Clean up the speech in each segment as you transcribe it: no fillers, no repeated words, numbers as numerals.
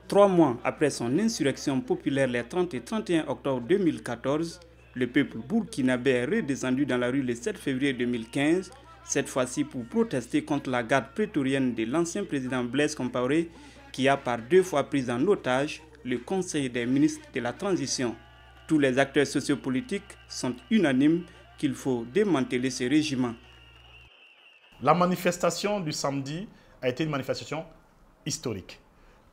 3 mois après son insurrection populaire les 30 et 31 octobre 2014, le peuple burkinabé est redescendu dans la rue le 7 février 2015, cette fois-ci pour protester contre la garde prétorienne de l'ancien président Blaise Compaoré qui a par 2 fois pris en otage le Conseil des ministres de la transition. Tous les acteurs sociopolitiques sont unanimes qu'il faut démanteler ce régime. La manifestation du samedi a été une manifestation historique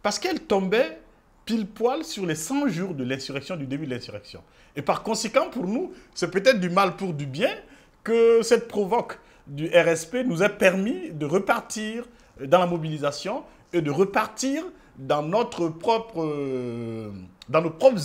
parce qu'elle tombait pile poil sur les 100 jours de l'insurrection, du début de l'insurrection. Et par conséquent, pour nous, c'est peut-être du mal pour du bien que cette provoque du RSP nous a permis de repartir dans la mobilisation et de repartir dans nos propres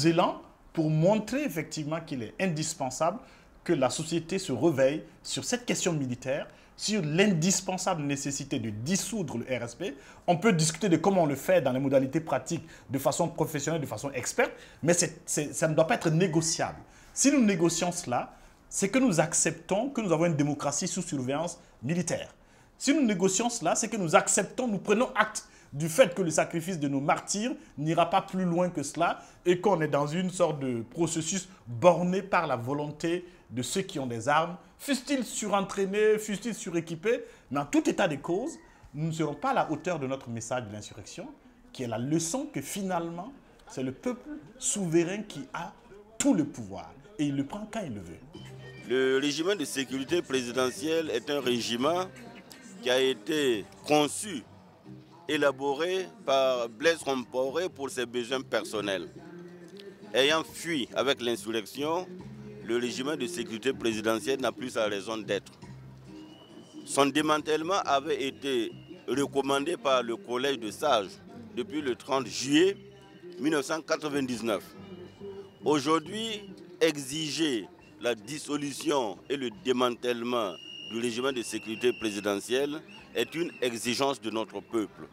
élans pour montrer effectivement qu'il est indispensable que la société se réveille sur cette question militaire, sur l'indispensable nécessité de dissoudre le RSP. On peut discuter de comment on le fait dans les modalités pratiques, de façon professionnelle, de façon experte, mais ça ne doit pas être négociable. Si nous négocions cela, c'est que nous acceptons que nous avons une démocratie sous surveillance militaire. Si nous négocions cela, c'est que nous acceptons, nous prenons acte du fait que le sacrifice de nos martyrs n'ira pas plus loin que cela et qu'on est dans une sorte de processus borné par la volonté de ceux qui ont des armes, fussent-ils surentraînés, fussent-ils suréquipés, mais en tout état de cause, nous ne serons pas à la hauteur de notre message de l'insurrection, qui est la leçon que finalement, c'est le peuple souverain qui a tout le pouvoir et il le prend quand il le veut. Le régime de sécurité présidentielle est un régime qui a été conçu, élaboré par Blaise Compaoré pour ses besoins personnels. Ayant fui avec l'insurrection, le régime de sécurité présidentielle n'a plus sa raison d'être. Son démantèlement avait été recommandé par le Collège de sages depuis le 30 juillet 1999. Aujourd'hui, exiger la dissolution et le démantèlement du régime de sécurité présidentielle est une exigence de notre peuple.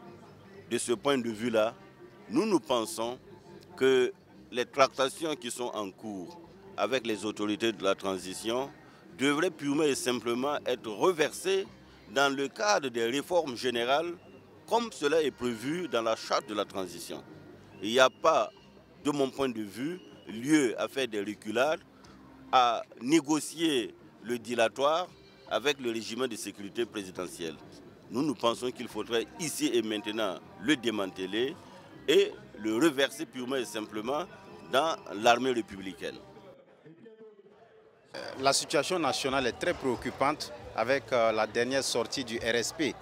De ce point de vue-là, nous pensons que les tractations qui sont en cours avec les autorités de la transition devraient purement et simplement être reversées dans le cadre des réformes générales comme cela est prévu dans la charte de la transition. Il n'y a pas, de mon point de vue, lieu à faire des reculades, à négocier le dilatoire avec le régime de sécurité présidentielle. Nous pensons qu'il faudrait ici et maintenant le démanteler et le reverser purement et simplement dans l'armée républicaine. La situation nationale est très préoccupante avec la dernière sortie du RSP.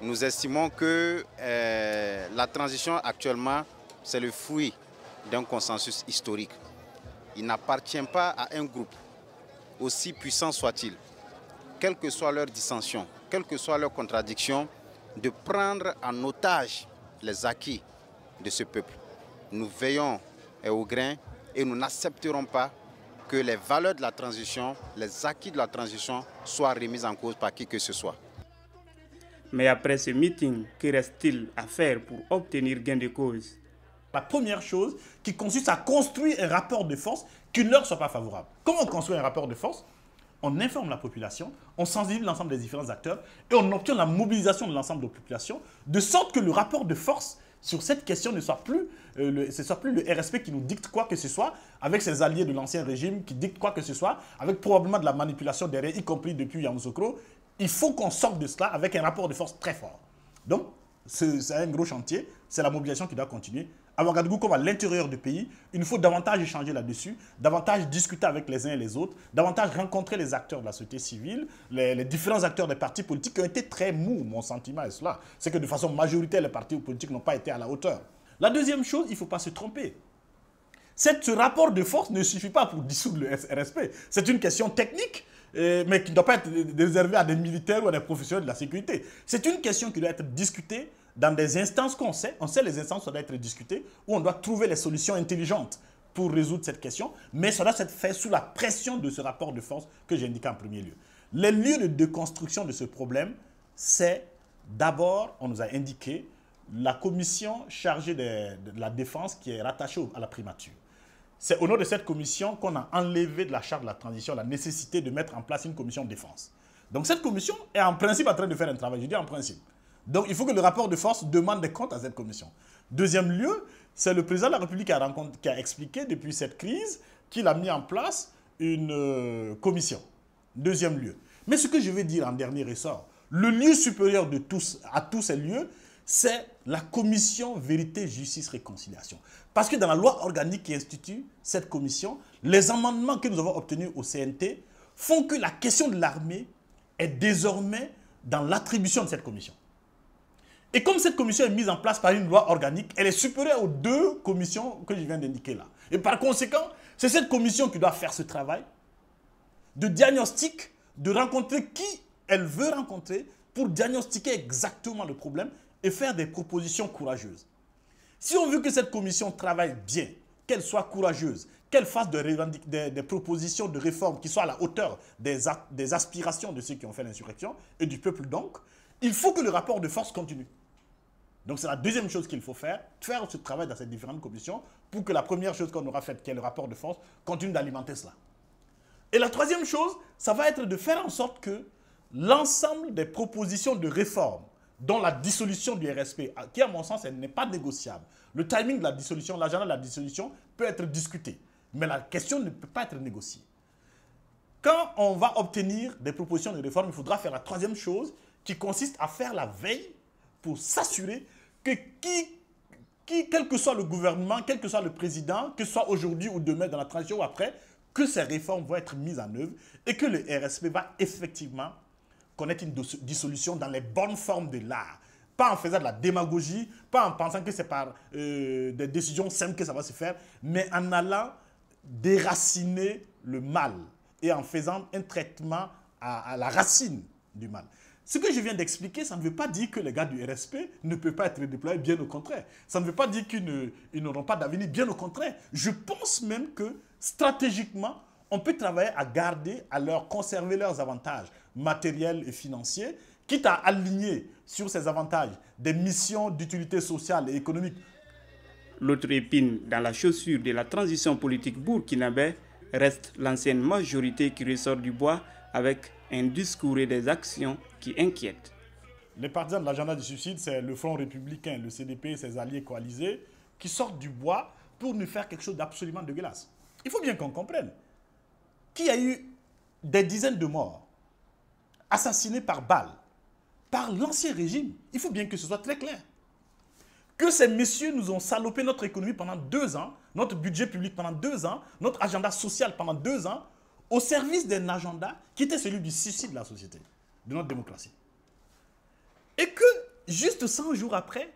Nous estimons que la transition actuellement, c'est le fruit d'un consensus historique. Il n'appartient pas à un groupe, aussi puissant soit-il, quelle que soit leur dissension, quelle que soit leur contradiction, de prendre en otage les acquis de ce peuple. Nous veillons au grain et nous n'accepterons pas que les valeurs de la transition, les acquis de la transition soient remis en cause par qui que ce soit. Mais après ce meeting, que reste-t-il à faire pour obtenir gain de cause? La première chose qui consiste à construire un rapport de force qui ne leur soit pas favorable. Comment on construit un rapport de force? On informe la population, on sensibilise l'ensemble des différents acteurs et on obtient la mobilisation de l'ensemble de la population de sorte que le rapport de force sur cette question ne soit plus le RSP qui nous dicte quoi que ce soit, avec ses alliés de l'ancien régime qui dictent quoi que ce soit, avec probablement de la manipulation derrière, y compris depuis Yamoussoukro. Il faut qu'on sorte de cela avec un rapport de force très fort. Donc, c'est un gros chantier, c'est la mobilisation qui doit continuer. À Ouagadougou, comme à l'intérieur du pays, il nous faut davantage échanger là-dessus, davantage discuter avec les uns et les autres, davantage rencontrer les acteurs de la société civile, les différents acteurs des partis politiques qui ont été très mous. Mon sentiment est cela. C'est que de façon majoritaire, les partis politiques n'ont pas été à la hauteur. La deuxième chose, il ne faut pas se tromper. Ce rapport de force ne suffit pas pour dissoudre le RSP. C'est une question technique, mais qui ne doit pas être réservée à des militaires ou à des professionnels de la sécurité. C'est une question qui doit être discutée dans des instances qu'on sait. On sait les instances, ça doit être discuté, où on doit trouver les solutions intelligentes pour résoudre cette question, mais ça doit être fait sous la pression de ce rapport de force que j'ai indiqué en premier lieu. Les lieux de déconstruction de ce problème, c'est d'abord, on nous a indiqué, la commission chargée de la défense qui est rattachée à la primature. C'est au nom de cette commission qu'on a enlevé de la charte de la transition la nécessité de mettre en place une commission de défense. Donc cette commission est en principe en train de faire un travail, je dis en principe. Donc, il faut que le rapport de force demande des comptes à cette commission. Deuxième lieu, c'est le président de la République qui a expliqué depuis cette crise qu'il a mis en place une commission. Deuxième lieu. Mais ce que je vais dire en dernier ressort, le lieu supérieur à tous ces lieux, c'est la commission Vérité, Justice, Réconciliation. Parce que dans la loi organique qui institue cette commission, les amendements que nous avons obtenus au CNT font que la question de l'armée est désormais dans l'attribution de cette commission. Et comme cette commission est mise en place par une loi organique, elle est supérieure aux deux commissions que je viens d'indiquer là. Et par conséquent, c'est cette commission qui doit faire ce travail de diagnostic, de rencontrer qui elle veut rencontrer pour diagnostiquer exactement le problème et faire des propositions courageuses. Si on veut que cette commission travaille bien, qu'elle soit courageuse, qu'elle fasse des propositions de réforme qui soient à la hauteur des aspirations de ceux qui ont fait l'insurrection et du peuple donc, il faut que le rapport de force continue. Donc c'est la deuxième chose qu'il faut faire ce travail dans ces différentes commissions pour que la première chose qu'on aura faite, qui est le rapport de force, continue d'alimenter cela. Et la troisième chose, ça va être de faire en sorte que l'ensemble des propositions de réforme, dont la dissolution du RSP, qui à mon sens, elle n'est pas négociable. Le timing de la dissolution, l'agenda de la dissolution peut être discuté, mais la question ne peut pas être négociée. Quand on va obtenir des propositions de réforme, il faudra faire la troisième chose, qui consiste à faire la veille pour s'assurer que quel que soit le gouvernement, quel que soit le président, que ce soit aujourd'hui ou demain dans la transition ou après, que ces réformes vont être mises en œuvre et que le RSP va effectivement connaître une dissolution dans les bonnes formes de l'art. Pas en faisant de la démagogie, pas en pensant que c'est par des décisions simples que ça va se faire, mais en allant déraciner le mal et en faisant un traitement à la racine du mal. Ce que je viens d'expliquer, ça ne veut pas dire que les gars du RSP ne peuvent pas être déployés, bien au contraire. Ça ne veut pas dire qu'ils n'auront pas d'avenir, bien au contraire. Je pense même que stratégiquement, on peut travailler à garder, à leur conserver leurs avantages matériels et financiers, quitte à aligner sur ces avantages des missions d'utilité sociale et économique. L'autre épine dans la chaussure de la transition politique burkinabé reste l'ancienne majorité qui ressort du bois avec un discours et des actions qui inquiètent. Les partisans de l'agenda du suicide, c'est le Front républicain, le CDP et ses alliés coalisés qui sortent du bois pour nous faire quelque chose d'absolument dégueulasse. Il faut bien qu'on comprenne qu'il y a eu des dizaines de morts assassinés par balle par l'ancien régime. Il faut bien que ce soit très clair. Que ces messieurs nous ont salopé notre économie pendant 2 ans, notre budget public pendant 2 ans, notre agenda social pendant 2 ans, au service d'un agenda qui était celui du suicide de la société, de notre démocratie. Et que, juste 100 jours après,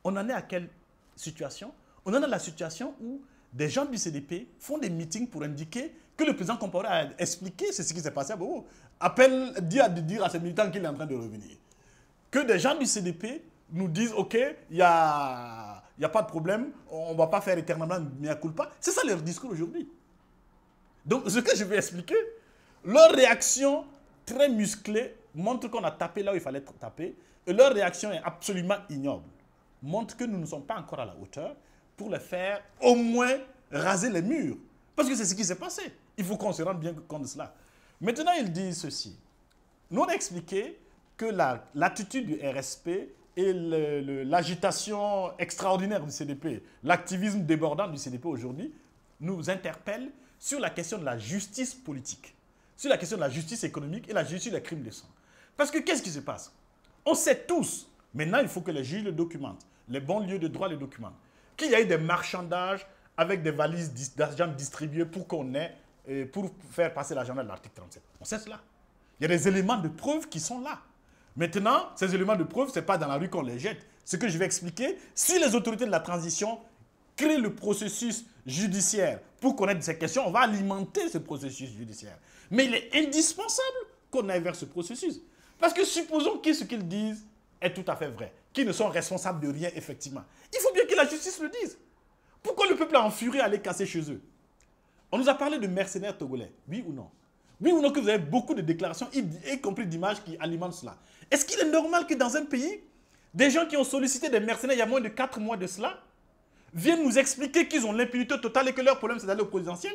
on en est à quelle situation? On en est à la situation où des gens du CDP font des meetings pour indiquer que le président Compaoré a expliqué ce qui s'est passé à Bobo. Dit à dire à ses militants qu'il est en train de revenir. Que des gens du CDP nous disent, OK, il n'y a pas de problème, on ne va pas faire éternellement mea culpa. C'est ça leur discours aujourd'hui. Donc, ce que je vais expliquer, leur réaction très musclée montre qu'on a tapé là où il fallait taper, et leur réaction est absolument ignoble. Montre que nous ne sommes pas encore à la hauteur pour les faire au moins raser les murs. Parce que c'est ce qui s'est passé. Il faut qu'on se rende bien compte de cela. Maintenant, ils disent ceci. Nous, on a expliqué que l'attitude du RSP et l'agitation extraordinaire du CDP, l'activisme débordant du CDP aujourd'hui, nous interpellent sur la question de la justice politique, sur la question de la justice économique et la justice des crimes de sang. Parce que qu'est-ce qui se passe? On sait tous, maintenant il faut que les juges le documentent, les bons lieux de droit le documentent, qu'il y a eu des marchandages avec des valises d'argent distribuées pour pour faire passer l'agenda de l'article 37. On sait cela. Il y a des éléments de preuve qui sont là. Maintenant, ces éléments de preuve, ce n'est pas dans la rue qu'on les jette. Ce que je vais expliquer, si les autorités de la transition créent le processus judiciaire pour connaître ces questions, on va alimenter ce processus judiciaire. Mais il est indispensable qu'on aille vers ce processus. Parce que supposons que ce qu'ils disent est tout à fait vrai, qu'ils ne sont responsables de rien, effectivement. Il faut bien que la justice le dise. Pourquoi le peuple a en furie à aller casser chez eux? On nous a parlé de mercenaires togolais, oui ou non? Oui ou non que vous avez beaucoup de déclarations, y compris d'images qui alimentent cela. Est-ce qu'il est normal que dans un pays, des gens qui ont sollicité des mercenaires il y a moins de 4 mois de cela, viennent nous expliquer qu'ils ont l'impunité totale et que leur problème c'est d'aller au présidentiel?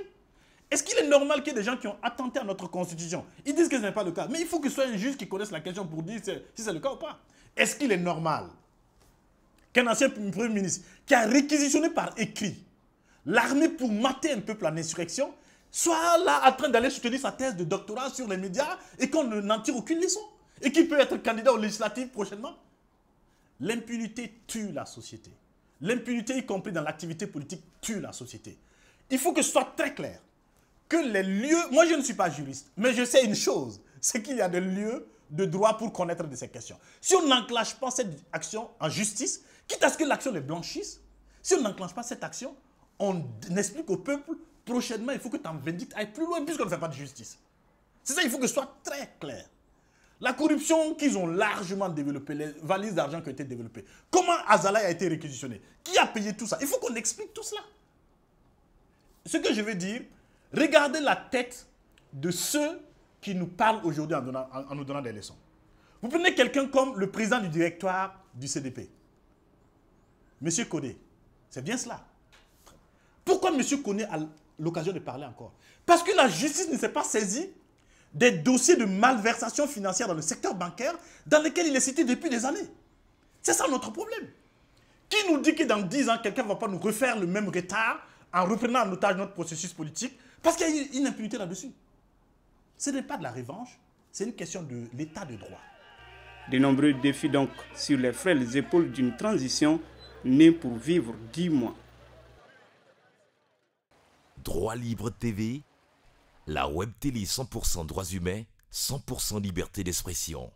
Est-ce qu'il est normal qu'il y ait des gens qui ont attenté à notre constitution? Ils disent que ce n'est pas le cas. Mais il faut que ce soit un juge qui connaisse la question pour dire si c'est le cas ou pas. Est-ce qu'il est normal qu'un ancien Premier ministre qui a réquisitionné par écrit l'armée pour mater un peuple en insurrection soit là en train d'aller soutenir sa thèse de doctorat sur les médias et qu'on n'en tire aucune leçon et qu'il peut être candidat aux législatives prochainement? L'impunité tue la société. L'impunité, y compris dans l'activité politique, tue la société. Il faut que ce soit très clair que les lieux... Moi, je ne suis pas juriste, mais je sais une chose, c'est qu'il y a des lieux de droit pour connaître de ces questions. Si on n'enclenche pas cette action en justice, quitte à ce que l'action les blanchisse, si on n'enclenche pas cette action, on explique au peuple, prochainement, il faut que ton vindicte aille plus loin puisqu'on ne fait pas de justice. C'est ça, il faut que ce soit très clair. La corruption qu'ils ont largement développée, les valises d'argent qui ont été développées, comment Azalaï a été réquisitionné? Qui a payé tout ça? Il faut qu'on explique tout cela. Ce que je veux dire, regardez la tête de ceux qui nous parlent aujourd'hui en nous donnant des leçons. Vous prenez quelqu'un comme le président du directoire du CDP, M. Koné. C'est bien cela. Pourquoi M. Koné a l'occasion de parler encore? Parce que la justice ne s'est pas saisie des dossiers de malversation financière dans le secteur bancaire dans lesquels il est cité depuis des années. C'est ça notre problème. Qui nous dit que dans 10 ans, quelqu'un ne va pas nous refaire le même retard en reprenant en otage notre processus politique parce qu'il y a une impunité là-dessus? Ce n'est pas de la revanche, c'est une question de l'état de droit. De nombreux défis donc sur les frêles épaules d'une transition née pour vivre 10 mois. Droit Libre TV, la web télé 100% droits humains, 100% liberté d'expression.